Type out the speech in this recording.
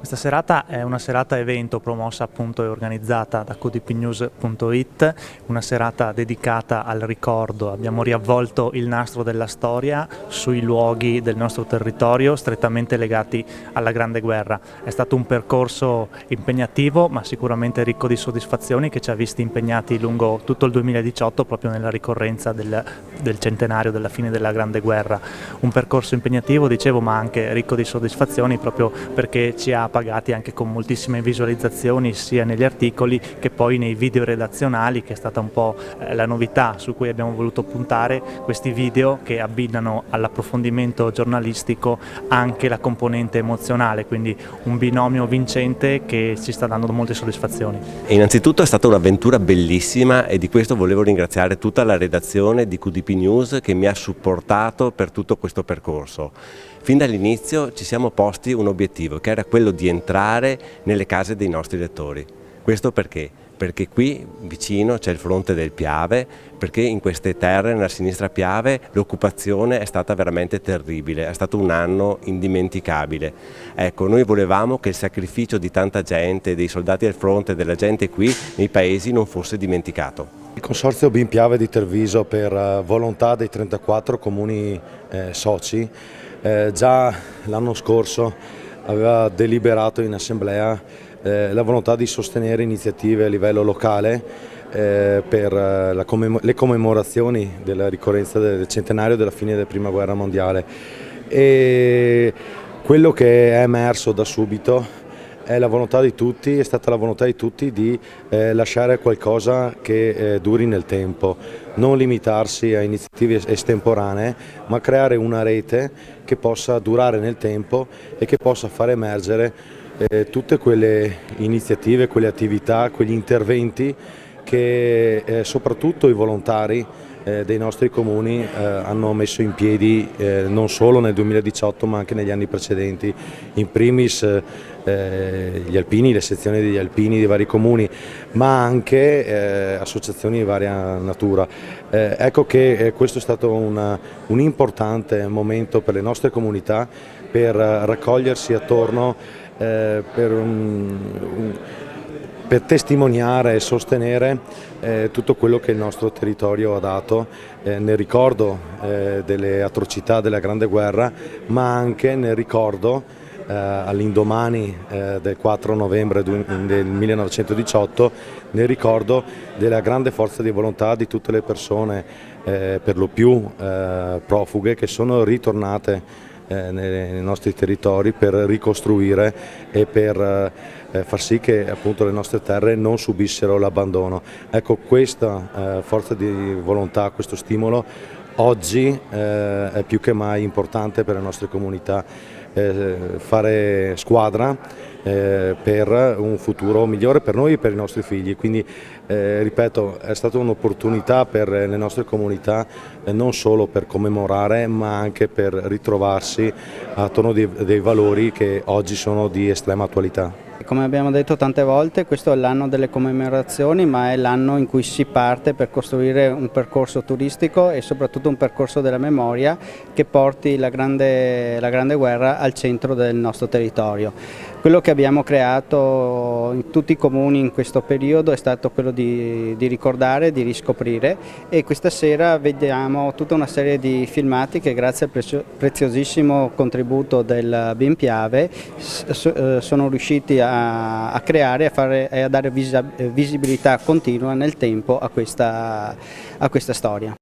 Questa serata è una serata evento promossa appunto e organizzata da qdpnews.it, una serata dedicata al ricordo. Abbiamo riavvolto il nastro della storia sui luoghi del nostro territorio strettamente legati alla Grande Guerra. È stato un percorso impegnativo ma sicuramente ricco di soddisfazioni che ci ha visti impegnati lungo tutto il 2018 proprio nella ricorrenza del centenario della fine della Grande Guerra. Un percorso impegnativo, dicevo, ma anche ricco di soddisfazioni proprio perché ci ha pagati anche con moltissime visualizzazioni sia negli articoli che poi nei video redazionali, che è stata un po' la novità su cui abbiamo voluto puntare, questi video che abbinano all'approfondimento giornalistico anche la componente emozionale, quindi un binomio vincente che ci sta dando molte soddisfazioni. E innanzitutto è stata un'avventura bellissima e di questo volevo ringraziare tutta la redazione di QDP News che mi ha supportato per tutto questo percorso. Fin dall'inizio ci siamo posti un obiettivo, che era quello di entrare nelle case dei nostri lettori. Questo perché? Perché qui vicino c'è il fronte del Piave, perché in queste terre, nella sinistra Piave, l'occupazione è stata veramente terribile, è stato un anno indimenticabile. Ecco, noi volevamo che il sacrificio di tanta gente, dei soldati al fronte, della gente qui nei paesi non fosse dimenticato. Il Consorzio BIM Piave di Treviso, per volontà dei 34 comuni soci, già l'anno scorso aveva deliberato in assemblea la volontà di sostenere iniziative a livello locale per le commemorazioni della ricorrenza del centenario della fine della Prima Guerra Mondiale. E quello che è emerso da subito è la volontà di tutti, è stata la volontà di tutti di lasciare qualcosa che duri nel tempo, non limitarsi a iniziative estemporanee, ma creare una rete che possa durare nel tempo e che possa far emergere tutte quelle iniziative, quelle attività, quegli interventi che soprattutto i volontari dei nostri comuni hanno messo in piedi non solo nel 2018 ma anche negli anni precedenti, in primis gli alpini, le sezioni degli alpini dei vari comuni, ma anche associazioni di varia natura. Ecco che questo è stato un importante momento per le nostre comunità per raccogliersi attorno, per testimoniare e sostenere tutto quello che il nostro territorio ha dato nel ricordo delle atrocità della Grande Guerra, ma anche nel ricordo all'indomani del 4 novembre del 1918, nel ricordo della grande forza di volontà di tutte le persone, per lo più profughe, che sono ritornate nei nostri territori per ricostruire e per far sì che appunto le nostre terre non subissero l'abbandono. Ecco, questa forza di volontà, questo stimolo oggi è più che mai importante per le nostre comunità, fare squadra per un futuro migliore per noi e per i nostri figli. Quindi ripeto, è stata un'opportunità per le nostre comunità non solo per commemorare ma anche per ritrovarsi attorno dei valori che oggi sono di estrema attualità. Come abbiamo detto tante volte, questo è l'anno delle commemorazioni, ma è l'anno in cui si parte per costruire un percorso turistico e soprattutto un percorso della memoria che porti la grande guerra al centro del nostro territorio. Quello che abbiamo creato in tutti i comuni in questo periodo è stato quello di ricordare, di riscoprire, e questa sera vediamo tutta una serie di filmati che grazie al preziosissimo contributo del BIM Piave sono riusciti a creare e a dare visibilità continua nel tempo a questa storia.